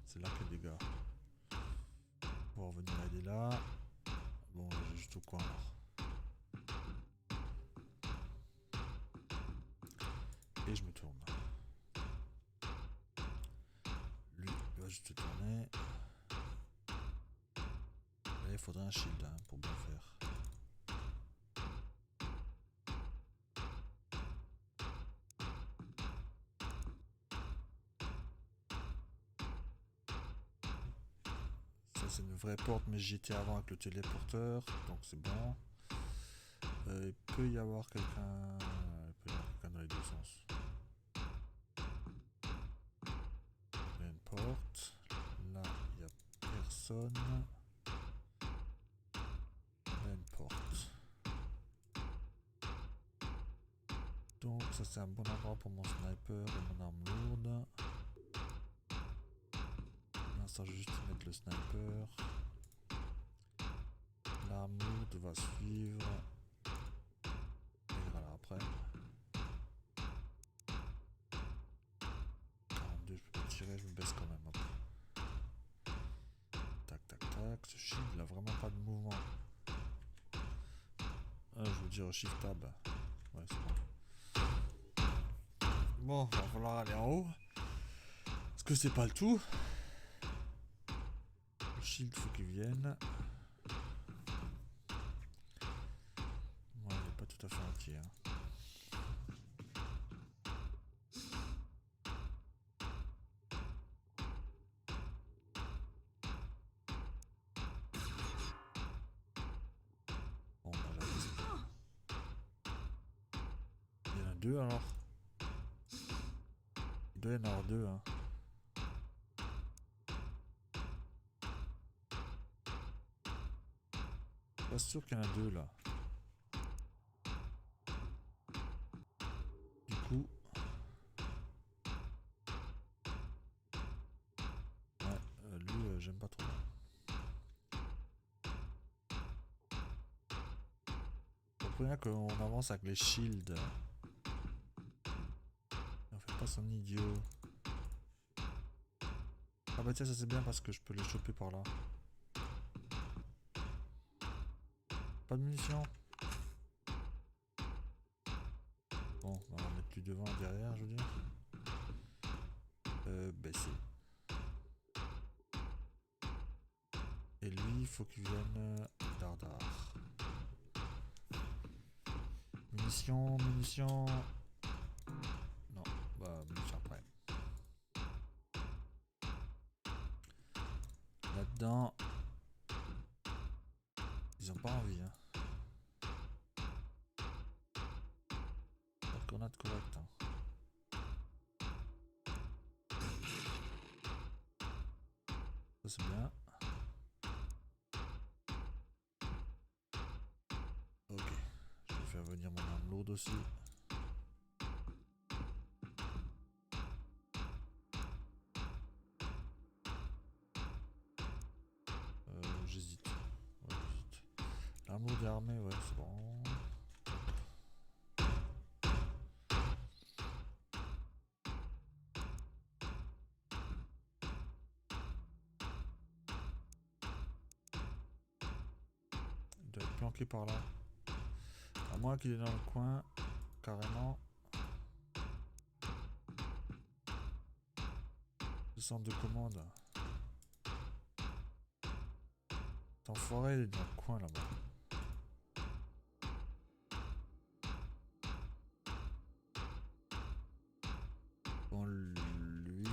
C'est là que les dégâts. On va venir aider là. Bon, j'ai juste au coin alors. Et je me tourne. Lui, il va juste se tourner. Là, il faudrait un shield hein, pour bien faire. Ça, c'est une vraie porte, mais j'y étais avant avec le téléporteur. Donc, c'est bon. Il peut y avoir quelqu'un. Il peut y avoir quelqu'un dans les deux sens. Il y a une porte. Là, il n'y a personne. Là, une porte. Donc, ça, c'est un bon endroit pour mon sniper et mon arme lourde. Pour l'instant, je vais juste mettre le sniper. L'arme lourde va suivre. Et voilà, après. 42, je peux pas tirer, je me baisse quand même. Hop. Tac, tac, tac. Ce shield, il a vraiment pas de mouvement. Je veux dire shift tab. Ouais, c'est bon. Bon, va falloir aller en haut. Parce que c'est pas le tout. Le shield, faut qu'il vienne. Ouais, il est pas tout à fait entier. Hein. Bon, bah là, il y en a deux alors. Il doit y en avoir deux. Hein. Pas sûr qu'il y en a deux là. Du coup. Ouais, lui, j'aime pas trop. Comprenez qu'on avance avec les shields. On fait pas son idiot. Ah bah tiens, ça c'est bien parce que je peux les choper par là. Pas de munitions. Bon, on va mettre lui devant, derrière, je veux dire. Baisser. Et lui, il faut qu'il vienne dardard. Munitions, munitions. Non, bah munitions après. Là-dedans. Ils ont pas envie, hein. Pas de grenade correcte, hein. Ça c'est bien. Ok. Je vais faire venir mon arme lourde aussi. J'hésite. Ouais, j'hésite. L'arme lourde est armée, ouais, c'est bon. Il doit être planqué par là. À moins qu'il est dans le coin, carrément. Le centre de commande. L'enfoiré il est dans le coin là-bas. Bon, lui,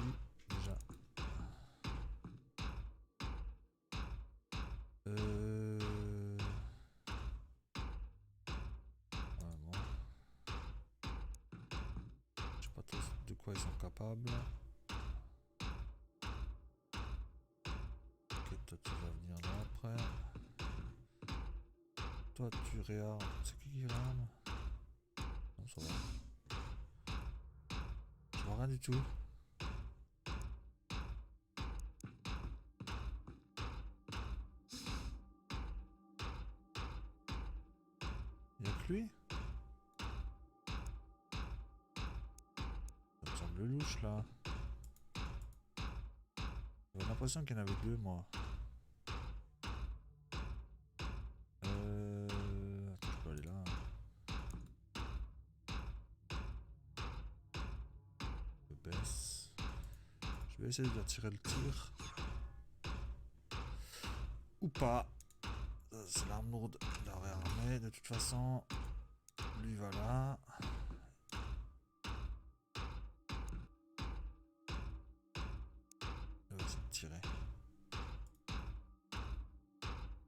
déjà. Ouais, bon. Je sais pas trop de quoi ils sont capables. Ok, toi tu vas venir là après. Toi tu réarmes. C'est qui réarme? Non, ça va. Je vois rien du tout. Y'a que lui? Ça me semble louche là. J'ai l'impression qu'il y en avait deux moi. Attends, je peux aller là. Je baisse. Je vais essayer d'attirer le tir. Ou pas. C'est l'arme lourde. La réarmée de toute façon. Lui va là. Il va essayer de tirer.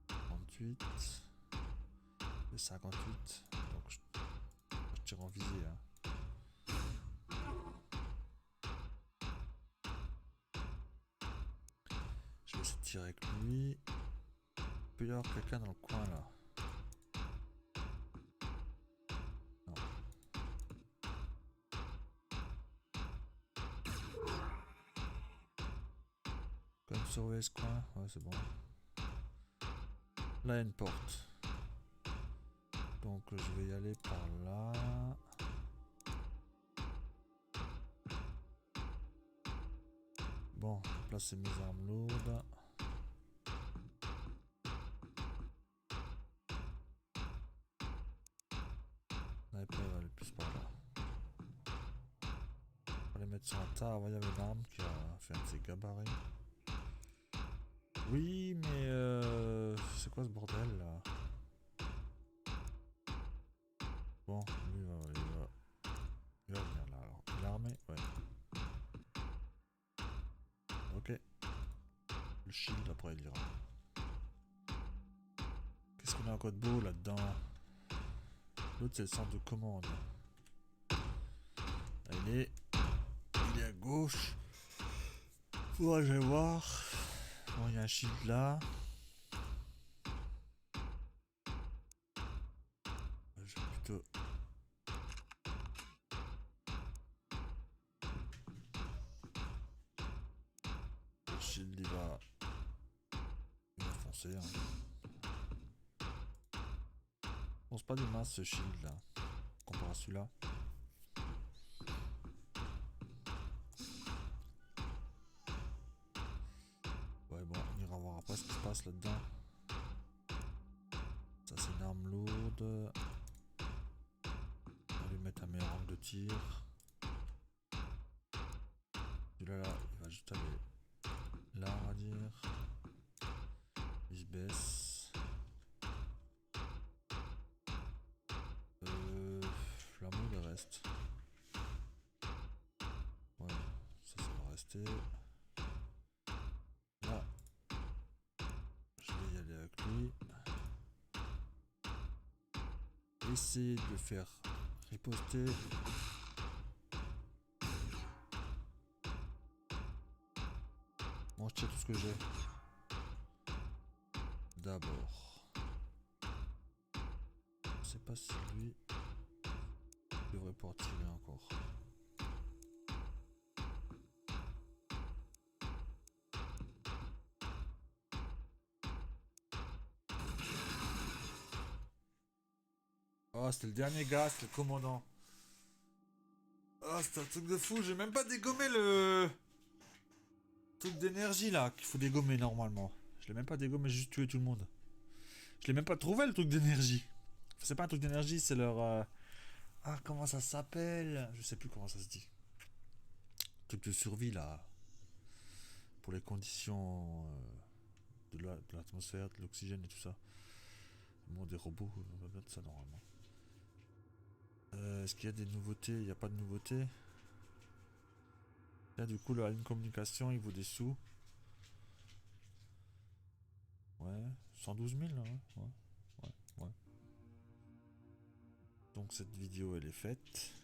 38. Et 58. Donc je tire en visée. Hein. Je vais essayer de tirer avec lui. Il peut y avoir quelqu'un dans le coin là. Non. Quand même surveiller ce coin. Ouais, c'est bon. Là, il y a une porte. Donc, je vais y aller par là. Bon, placer mes armes lourdes. Sniper va aller plus par là. On va les mettre sur un tas. Il y avait une arme qui a fait un de ses gabarits. Oui, mais c'est quoi ce bordel là? Bon, lui il va venir là. Alors, il est armé? Ouais. Ok. Le shield après il ira. Qu'est-ce qu'on a encore de beau là-dedans? L'autre c'est le centre de commande. Là, il est à gauche. Faudra que j'aille voir. Bon, il y a un shield là. Je vais plutôt... Le shield il va foncer. Hein. Bon, c'est pas des masses ce shield là. Comparé à celui-là. Ouais, bon, on ira voir après ce qui se passe là-dedans. Ça, c'est une arme lourde. On va lui mettre un meilleur angle de tir. Celui-là, là, il va juste aller là, on va dire. Il se baisse. L'amour, il reste. Ouais, ça va rester. Là, je vais y aller avec lui. Essayer de le faire riposter. Bon, je tire tout ce que j'ai. D'abord. Je sais pas si lui devrait pouvoir tirer encore. Oh, c'était le dernier gars, c'était le commandant. Oh, c'est un truc de fou, j'ai même pas dégommé le truc d'énergie là qu'il faut dégommer normalement. Je l'ai même pas dégommé, j'ai juste tué tout le monde. Je l'ai même pas trouvé le truc d'énergie. C'est pas un truc d'énergie, c'est leur... Ah, comment ça s'appelle? Je sais plus comment ça se dit. Truc de survie là. Pour les conditions de l'atmosphère, de l'oxygène et tout ça. Bon, des robots, on va mettre ça normalement. Est-ce qu'il y a des nouveautés? Il n'y a pas de nouveautés. Là, du coup, la ligne communication, il vaut des sous. Ouais, 112 000, hein, ouais. Donc cette vidéo, elle est faite.